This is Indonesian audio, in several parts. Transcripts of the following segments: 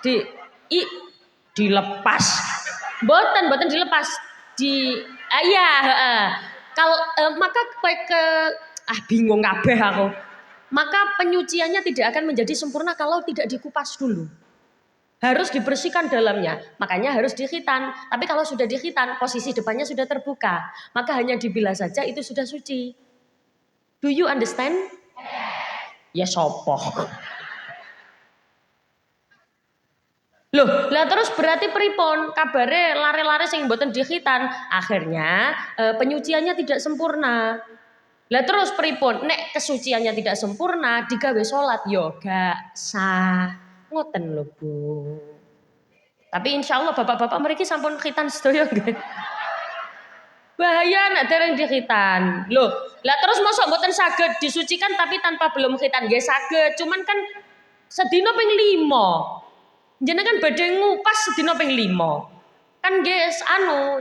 di i, dilepas. Boten dilepas di iya maka ke bingung kabeh aku. Maka penyuciannya tidak akan menjadi sempurna kalau tidak dikupas dulu. Harus dibersihkan dalamnya, makanya harus dikhitan. Tapi kalau sudah dikhitan, posisi depannya sudah terbuka, maka hanya dibilas saja itu sudah suci. Do you understand? Ya sopoh. Loh, lah terus berarti pripun? Kabare lare-lare sing mboten dikhitan, akhirnya penyuciannya tidak sempurna. Lah terus pripun? Nek kesuciannya tidak sempurna, digawe salat yo gak sah. Ngoten lho, Bu. Tapi insya Allah bapak-bapak mereka sampun khitan sedaya nggih. Bahaya nek dereng dikhitan. Loh, lah terus mosok mboten saged disucikan tapi tanpa belum khitan nggih saged. Cuman kan sedina ping 5. Jenengan badhe ngupas sedina ping 5. Kan guys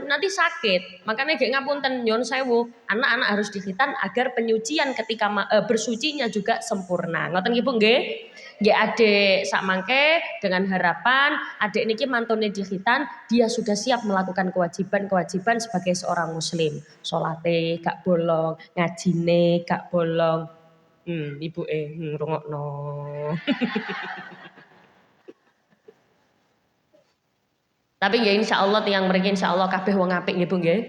nanti sakit, makanya gak ngapunten nyon sewu, anak-anak harus dikhitan agar penyucian ketika bersucinya juga sempurna. Ngoten nggih Bu nggih? Nggih adik sak mangke dengan harapan adik niki mantune dikhitan, dia sudah siap melakukan kewajiban-kewajiban sebagai seorang muslim. Salate gak bolong, ngajine gak bolong. Ibuke ngrungokno. Tapi nggih insyaallah tiyang mriki insyaallah kabeh wong apik nggih Bu nggih.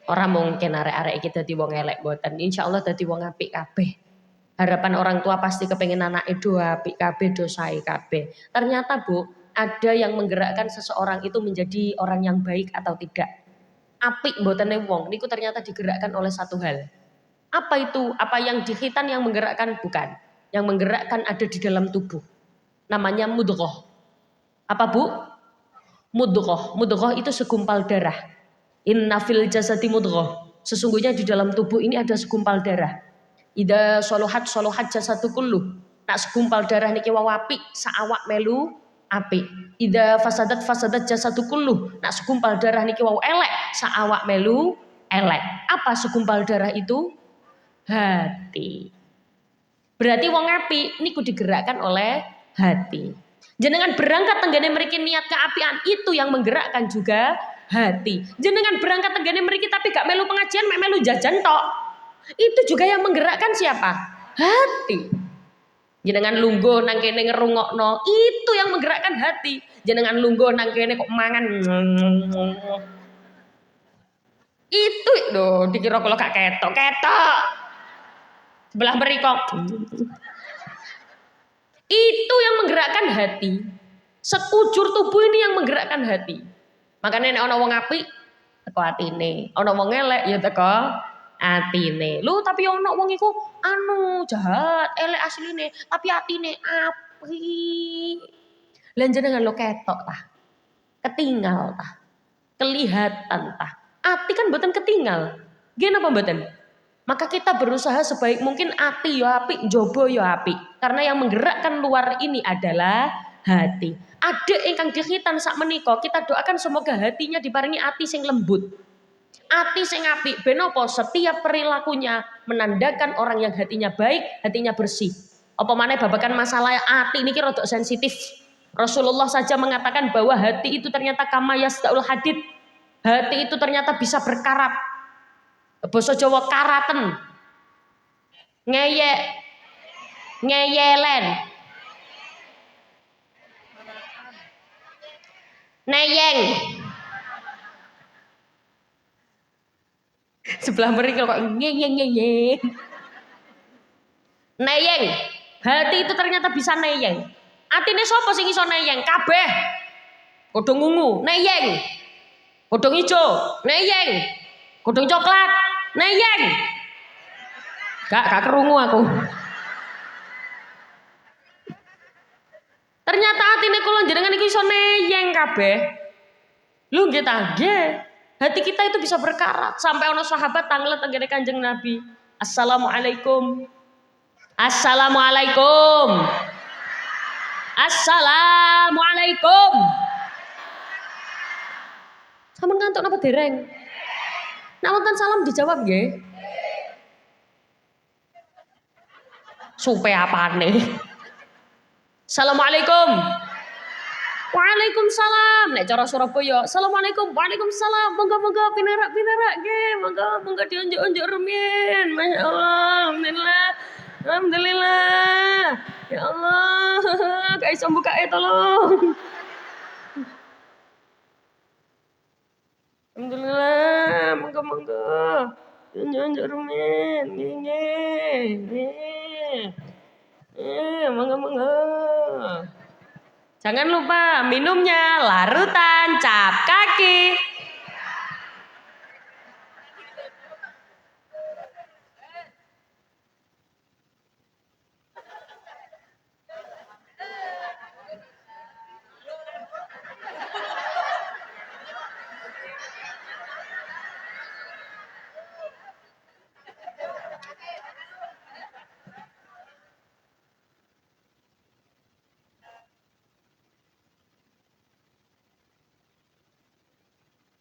Ora mungkin arek-arek iki dadi wong elek mboten. Insyaallah dadi wong apik kabeh. Harapan orang tua pasti kepengin anake do apik kabeh, do sae kabeh. Ternyata Bu, ada yang menggerakkan seseorang itu menjadi orang yang baik atau tidak. Apik mbotene wong niku ternyata digerakkan oleh satu hal. Apa itu? Apa yang dikhitan yang menggerakkan? Bukan. Yang menggerakkan ada di dalam tubuh. Namanya mudghah. Apa Bu? Mudghah itu segumpal darah. Inna fil jasadi mudghah. Sesungguhnya di dalam tubuh ini ada segumpal darah. Ida soluhat jasadu kulluh. Nak segumpal darah niki wawapi saawak melu api. Ida fasadat jasadu kulluh. Nak segumpal darah niki waw elek saawak melu elek. Apa segumpal darah itu? Hati. Berarti wong api niku digerakkan oleh hati. Jenengan berangkat tenggane mriki niat keapian itu yang menggerakkan juga hati. Jenengan berangkat tenggane mriki tapi gak melu pengajian, mek melu jajan tok. Itu juga yang menggerakkan siapa? Hati. Jenengan lungguh nang kene ngerungokno, itu yang menggerakkan hati. Jenengan lungguh nang kene kok mangan. Itu lho dikira kalau gak ketok. Sebelah mriko. Itu yang menggerakkan hati. Sekujur tubuh ini yang menggerakkan hati. Makanya nek ana wong apik teko atine, ana wong elek ya teko atine. Lho tapi ana wong iku jahat, elek asline, tapi atine apik. Lah jenengan lo ketok tah. Ketinggal tah. Kelihatan tah. Ati kan mboten ketinggal. Nggih napa mboten? Maka kita berusaha sebaik mungkin ati ya apik, jobo ya apik. Karena yang menggerakkan luar ini adalah hati. Adik ingkang dikhitan sak menika, kita doakan semoga hatinya diparingi ati sing lembut. Ati sing apik, ben apa setiap perilakunya menandakan orang yang hatinya baik, hatinya bersih. Apa maneh babakan masalah ati niki rada sensitif. Rasulullah saja mengatakan bahwa hati itu ternyata kama yasdaul hadid. Hati itu ternyata bisa berkarat. Basa Jawa karaten. Ngeyelen. Neyeng. Sebelah mriki kok ngeyeng. Neyeng. Hati itu ternyata bisa neyeng. Atine sapa sing iso neyeng? Kabeh. Godhong ungu, neyeng. Godhong ijo, neyeng. Godhong coklat, neyeng. Gak kerungu aku. Ternyata atine kula jenengan iki iso neyeng kabeh. Lho nggih ta? Nggih. Hati kita itu bisa berkarat sampai ono sahabat tanglet tenggene Kanjeng Nabi. Assalamualaikum. Assalamualaikum. Assalamualaikum. Sampun ngantuk napa dereng? Nek wonten salam dijawab nggih. Supe apane? Assalamualaikum. Waalaikumsalam. Nek cara Surabaya, Assalamualaikum. Waalaikumsalam. Monggo-monggo pinarak-pinarak nggih. Monggo diunjuk-unjuk rumiyin. Masyaallah. Alhamdulillah. Alhamdulillah. Ya Allah. Gak iso bukae tolong. Alhamdulillah. Monggo-monggo. Unjuk-unjuk rumiyin. Nggih. Monggo-monggo. Jangan lupa minumnya larutan cap kaki.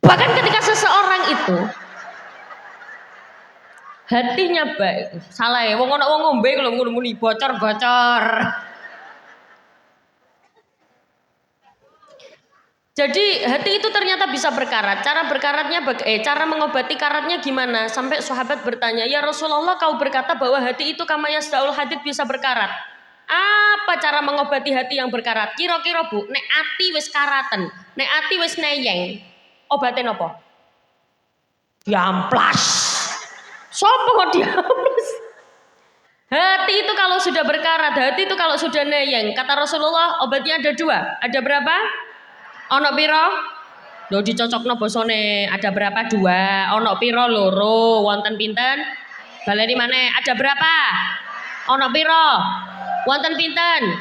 Bahkan ketika seseorang itu hatinya baik, salah ya, wong ngombe kalau muni bocor. Jadi hati itu ternyata bisa berkarat. Cara mengobati karatnya gimana? Sampai sahabat bertanya, ya Rasulullah, kau berkata bahwa hati itu kama yasdaul hadid, bisa berkarat. Apa cara mengobati hati yang berkarat? Kira-kira Bu, nek ati wis karatan, nek ati wis neyeng, obatin apa? Diamplas. Sopo kok diamplas? Hati itu kalau sudah berkarat, hati itu kalau sudah neyeng, kata Rasulullah, obatnya ada dua. Ada berapa? Ono piro? Lho dicocokno bosone, ada berapa? Dua. Ono piro? Loro. Wonten pinten? Baleni maneh, ada berapa? Ono piro? Wonten pinten?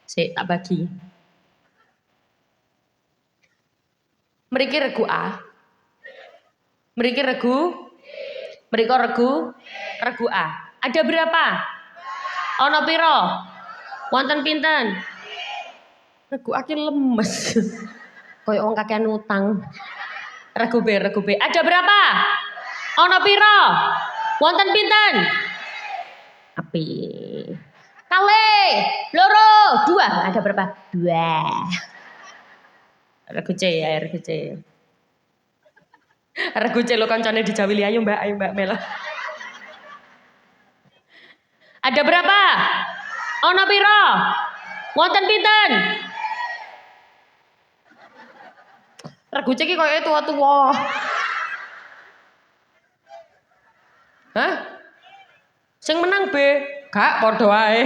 Sik tak bagi. Mriki regu A. Mriki regu? Mriko regu A. Ada berapa? Ono piro? Wonten pinten? Regu akin lemes. Koyo wong kakean utang. Regu B. Ada berapa? Ono piro? Wonten pinten? Api. Kale, loro, dua. Ada berapa? Dua. Regu C ya, regu C. Regu C lo kancane dijawili, ayo Mbak Mela. Ada berapa? Ono piro? Wonten pinten? Regu C iki koyo tua-tua. Hah? Sing menang B, gak padha wae.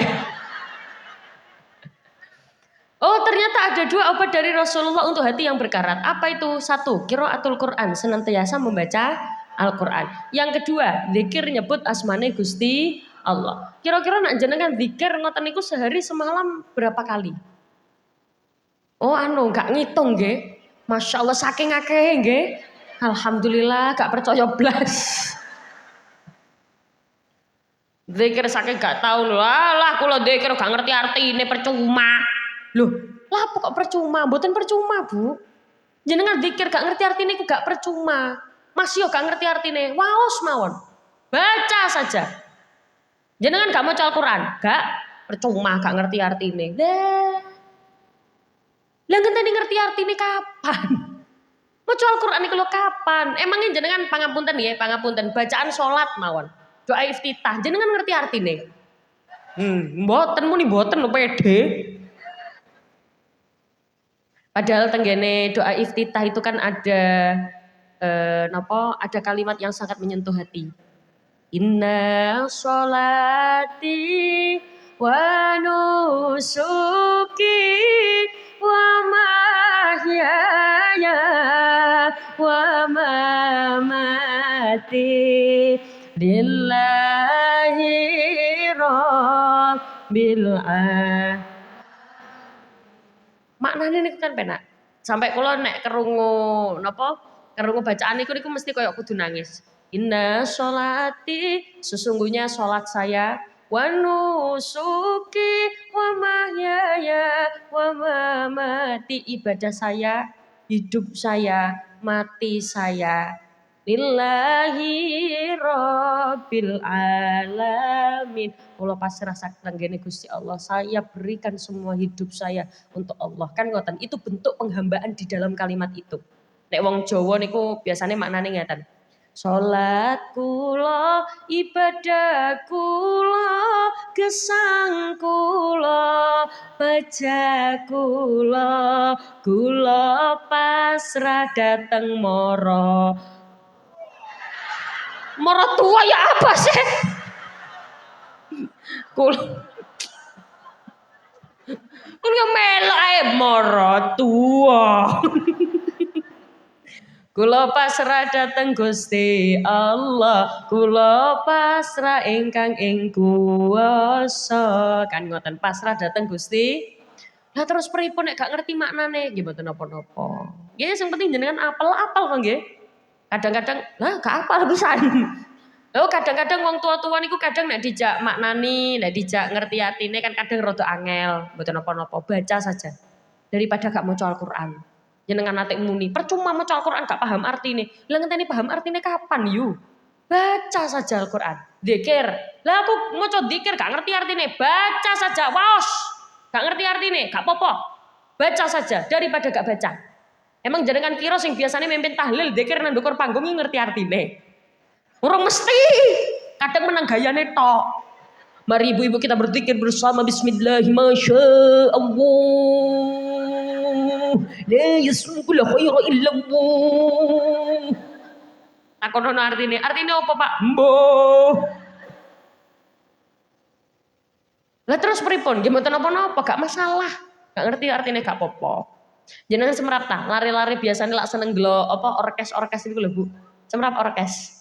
Oh, ternyata ada dua obat dari Rasulullah untuk hati yang berkarat. Apa itu? Satu, qiraatul Quran, senantiasa membaca Al-Quran. Yang kedua, zikir nyebut asmane Gusti Allah. Kira-kira nak jenengan zikir ngoten niku sehari semalam berapa kali? Oh, gak ngitung nggih. Masya Allah saking akehe nggih. Alhamdulillah gak percaya blas. Zikir saking gak tahu lho. Alah kula zikir gak ngerti artine, percuma. Loh, lah kok percuma? Mboten percuma, Bu. Jenengan zikir gak ngerti artine ku gak percuma. Masih yo gak ngerti artine, waos mawon. Baca saja. Jenengan gak maca Al-Qur'an, gak percuma gak ngerti artine. Lah ngenteni ngerti artine kapan? Maca Al-Qur'an iku lho kapan? Emangnya jenengan pangapunten nggih, pangapunten bacaan salat mawon. Doa iftitah jenengan ngerti artine? Mboten muni mboten lho pede. Padahal tenggene doa iftitah itu kan ada ada kalimat yang sangat menyentuh hati. Inna sholati wa nusuki wa mahyaya wa mamati lillahi rabbil alamin. Maknane niku kan penak. Sampai kula nek kerungu bacaan niku mesti koyo kudu nangis. Inna sholati, sesungguhnya sholat saya, wa nusuki wa mahyaya wa mamati, ibadah saya, hidup saya, mati saya lillahi rabbil alamin. Kula pasrah saking nggene Gusti Allah, saya berikan semua hidup saya untuk Allah. Kan ngoten, itu bentuk penghambaan di dalam kalimat itu. Nek wong Jawa niku biasane maknane ngeten. Salat kula, ibadah kula, gesang kula, pejah kula, kula pasrah dateng mara. Mara tua ya apa sih? Kula kula melok ae mara tua. Kula pasrah dateng Gusti Allah, kula pasrah ingkang ing kuwasa. Kan ngoten pasrah dateng Gusti. Lah terus pripun nek gak ngerti maknane? Nggih mboten napa-napa. Nggih sing penting jenengan apal-apal kok nggih. Kadang-kadang lah gak apal pisan. Oh kadang-kadang wong tua-tua niku kadang nek dijak maknani, nek dijak ngerti atine kan kadang rada angel, mboten napa-napa, baca saja. Daripada gak maca Al-Qur'an. Jenengan nate muni, percuma maca Al-Qur'an gak paham artine. Lah ngenteni paham artine kapan yu? Baca saja Al-Qur'an. Dzikir. Lah aku maca dzikir gak ngerti artine, baca saja. Waos. Gak ngerti artine, gak apa-apa. Baca saja daripada gak baca. Emang jenengan kira sing biasane mimpin tahlil dzikir nang ndukur panggung ngerti artine? Urung mesti. Kadang menang gayane tok. Mari ibu-ibu kita berzikir bersama bismillahirrahmanirrahim. La yasmuku la khaira illallah. Takonono artine. Artine apa, Pak? Mbuh. Lah terus pripun? Nggih mboten napa-napa, gak masalah. Gak ngerti artine gak apa-apa. Jenengan semrap ta? Lari-lari biasane lak seneng delok apa orkes-orkes niku lho, Bu. Semrap orkes.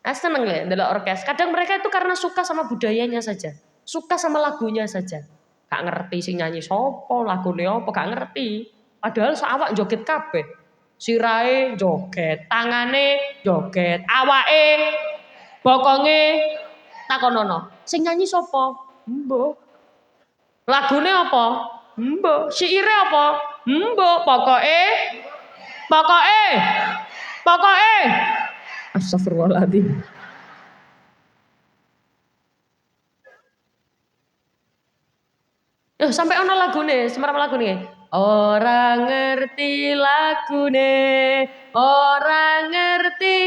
Seneng ya ndelok orkes. Kadang mereka itu karena suka sama budayanya saja. Suka sama lagunya saja. Gak ngerti sing nyanyi sapa, lagune apa gak ngerti. Padahal awak joget kabeh. Sirahe joget, tangane joget, awake bokonge takonono. Sing nyanyi sapa? Mbok. Lagune apa? Mbok. Syaire apa? Mbok. Pokoke Astagfirullahaladzim. Sampai ono lagune, semerap lagune. Orang ngerti lagune, orang ngerti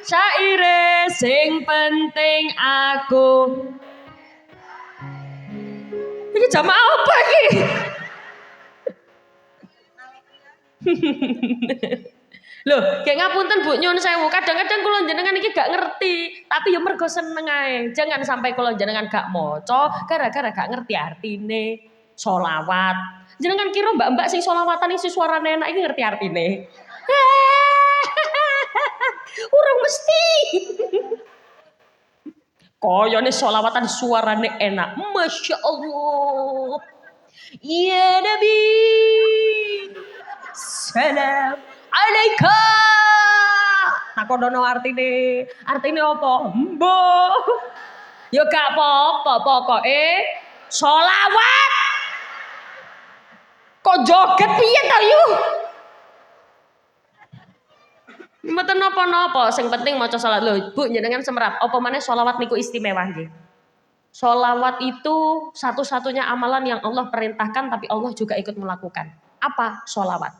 syaire, sing penting aku. Ini jamaah apa iki? Loh, kayak ngapunten Bu nyun sewu, kadang-kadang kula jenengan iki gak ngerti, tapi ya mergo seneng ae. Jangan sampai kula jenengan gak maca gara-gara gak ngerti artine. Sholawat. Jenengan kira mbak-mbak sing sholawatan isi suarane enak iki ngerti artine. Urung mesti. Koyone sholawatan suarane enak. Masya Allah. Ya Nabi. Salam alaika. Takonono artine. Artine apa? Mbok. Ya gak apa-apa, pokoke sholawat. Kok joget piye ta yu? Mboten napa-napa, sing penting maca salat lho. Bu, jenengan semrap, apa maneh sholawat niku istimewa nggih. Sholawat itu satu-satunya amalan yang Allah perintahkan tapi Allah juga ikut melakukan. Apa? Sholawat.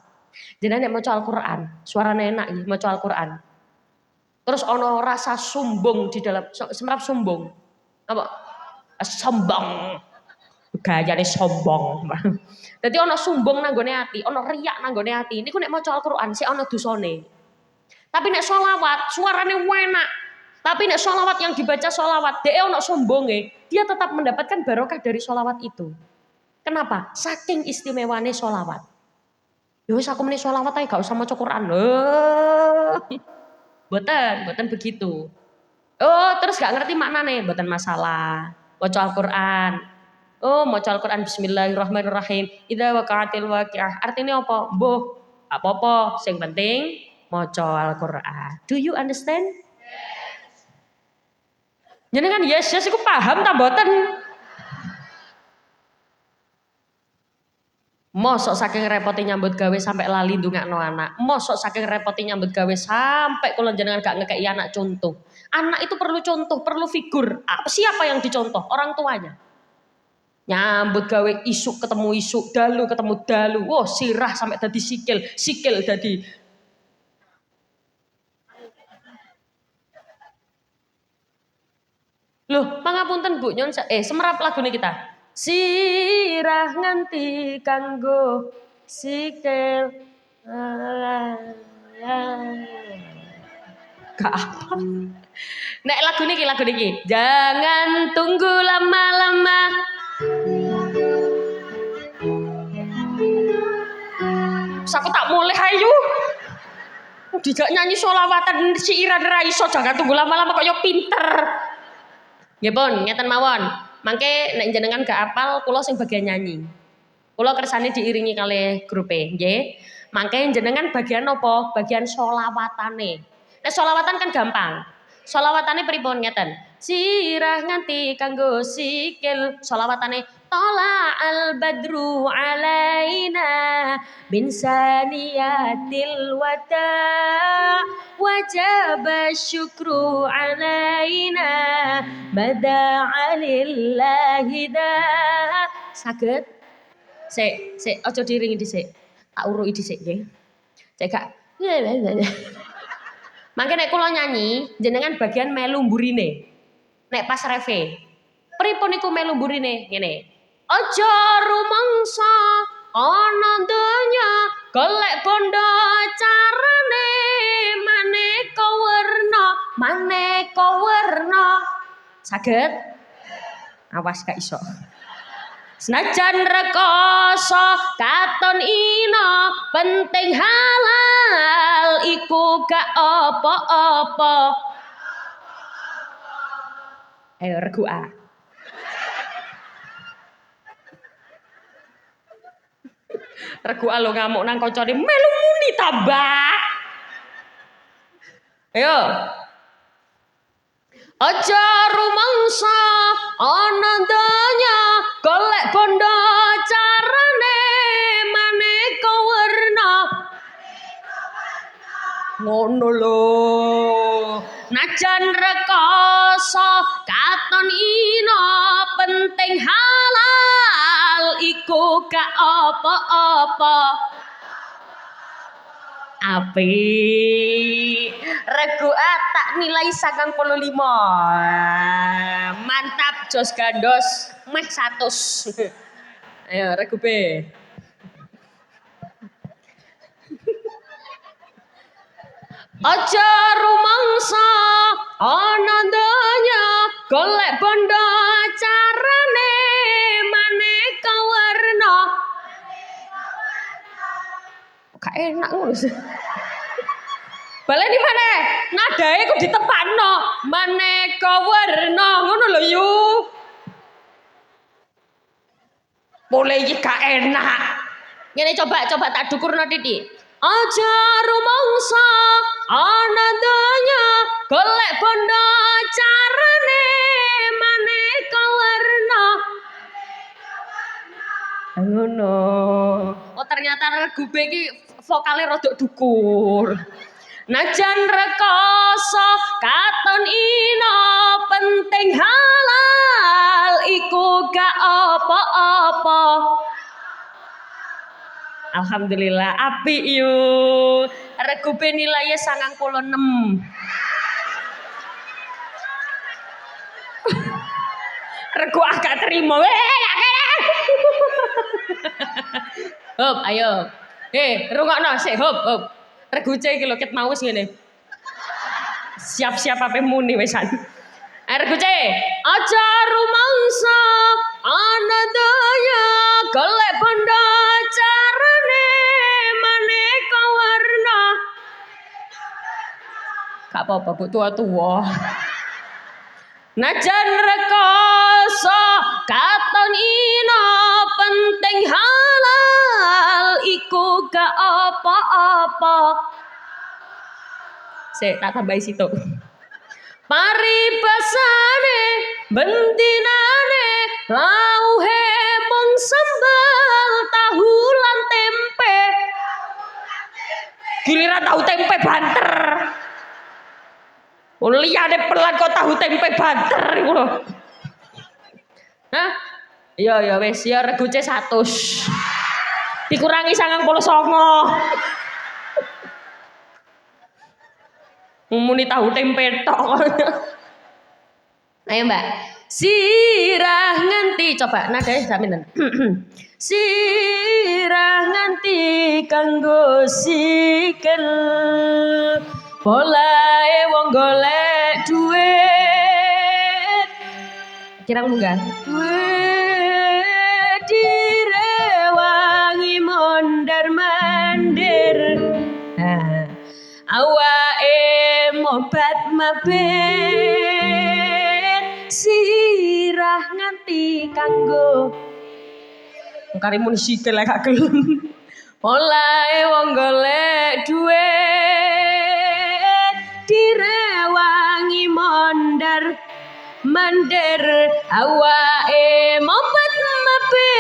Jenengan nek maca Al-Qur'an, suarane enak nggih maca Al-Qur'an. Terus ono rasa sombong di dalam, semrap sombong. Apa? Sombong. Gayane sombong. Dadi ana sombong nang gone ati, ana riyak nang gone ati. Niku nek maca Al-Qur'an sik ana dosane. Tapi nek sholawat suarane enak. Tapi nek sholawat yang dibaca sholawat dhek ana sombonge, dia tetap mendapatkan barokah dari sholawat itu. Kenapa? Saking istimewane sholawat. Ya wis aku meni sholawat ae gak usah maca Qur'an. Mboten begitu. Oh, terus gak ngerti maknane, mboten masalah. Maca Al-Qur'an. Oh, maca Al-Qur'an bismillahirrahmanirrahim. Idza waqa'atil waqi'ah. Artinya apa? Mbuh, apa-apa, sing penting maca Al-Qur'an. Do you understand? Jenengan yes iku paham ta mboten? Mosok saking repoti nyambut gawe sampai lali ndongakno anak. Mosok saking repoti nyambut gawe sampai kula jenengan gak ngekeki anak contoh. Anak itu perlu contoh, perlu figur. Siapa yang dicontoh? Orang tuanya. Nyambut gawe isuk ketemu isuk, dalu ketemu dalu. Wah, sirah sampai dadi sikil, sikil dadi Loh, pangapunten Bu nyon semerap lagune kita. Sirah nganti kanggo sikil. Gak apa. Nek lagu niki. Jangan tunggu lama-lama. Aku tak mulai hayu. Dijak nyanyi sholawatan siiran ra iso jangan tunggu lama-lama kok yo pinter. Nggih pun, ngeten mawon. Mangke nek jenengan gak apal kula sing bagian nyanyi. Kula kersane diiringi kalih grupe, nggih. Mangke jenengan bagian apa? Bagian sholawatane. Nek sholawatan kan gampang. Sholawatane pripun ngeten? Sirah nganti kanggo sikil. Sholawatane Tola al badru alaina bin saniyatil wada wajib syukru alaina bada alillahi da. Saged sik aja diringi dhisik. Tak uruki dhisik nggih. Cek gak. Mangke nek kula nyanyi jenengan bagian melu mburine. Nek pas reve. Pripun iku melu mburine? Ngene. Aja rumangsa ana donya golek bondo carane maneka werna. Saged? Awas gak iso. Senajan rekoso katon ina penting halal iku gak apa-apa. Ayo regu A. Regu A lo ngamuk nang kancane melu muni tambah. Ayo. Aja rumangsa ana donya golek bondo carane maneka werna. Ngono lho. Najan rekoso katon ina penting halal iku gak apa-apa. Api regu A tak nilai 95. Mantap jos gandos meh 100. Ayo regu B. Aja rumangsa ana donya golek bondo carane maneka werna. Gak enak ngono sih. Baleni maneh, nadae kok ditepakno maneka werna ngono lho yu. Mulai iki gak enak. Ngene coba tak dukurno titik. Aja rumangsa ana donya golek bondo carane maneka werna. Ngono. Oh ternyata regu B iki vokale rodok dukur. Najan rekoso katon ina penting halal iku gak apa-apa. Alhamdulillah apik yo. Regu B nilainya 96. Regu A gak terima. Hop, ayo. Rungokno sik, hop. Regu C iki lho ket mau wis ngene. Siap-siap ape muni wisan. Regu C. Aja rumangsa ana daya golek bondo carane maneka warna. Gak apa-apa Bu tua-tua. Najan rekoso katon ina penting halal iku gak apa-apa. Sik tak tambahi situ. Paribasane bentinane lauhe mung sambal tahu Giliran tahu tempe banter. Liyane pelan kok tahu tempe banter iku lho. Hah? Ya wis ya reguje 100. Dikurangi 99. Muni tahu tempe tok. Ayo Mbak. Sirah nganti coba nadane sampeyan. Sirah nganti kanggo sikil. Polahe wong golek duit. Kirang munggah. Duit direwangi mondar-mandir. Nah, awake mobat mabit sirah nganti kanggo karimun sikil lek gak gelem. Polahe wong golek duit direwangi mondar mandir awake mobat mabit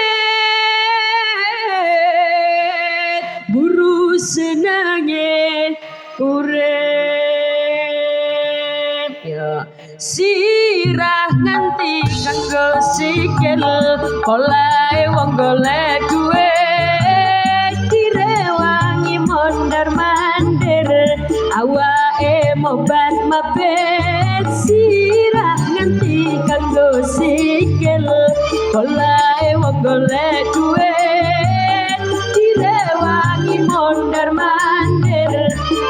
buru senenge urip ya sirah nganti kanggo sikil polahe wong golek duit direwangi mondar mandir awake mobat mabit sirah nganti kanggo sikil polahe wong golek duit direwangi mondar mandir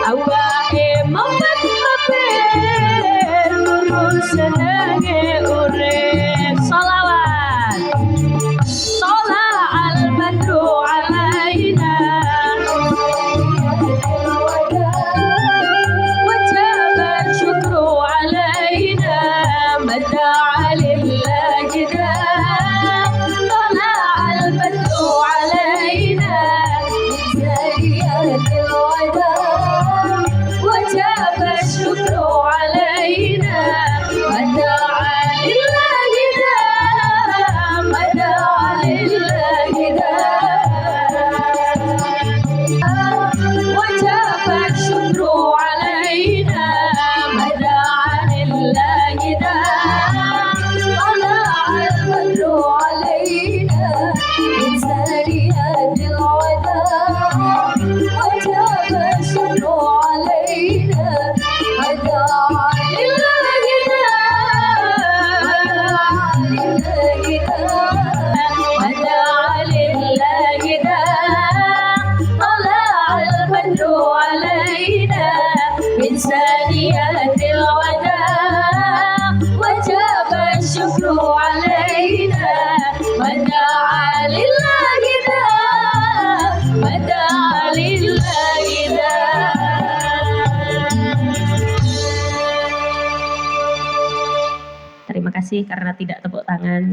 awake mobat mabit lurus senenge urip sholawat shola al badru alaina wajib syukru alaina mada'a lillahi shola al badru alaina zariyatil wada wajib syukru alaina mada'a lillahi mada'a lillahi وجب الشكر علينا مدعا لله طلع البدر علينا من سريات الوداع وجب الشكر علينا مدعا لله مدعا لله طلع البدر علينا من سانيات الوداع وجب الشكر علينا مدعا لله مدعا لله Terima kasih karena tidak tepuk tangan.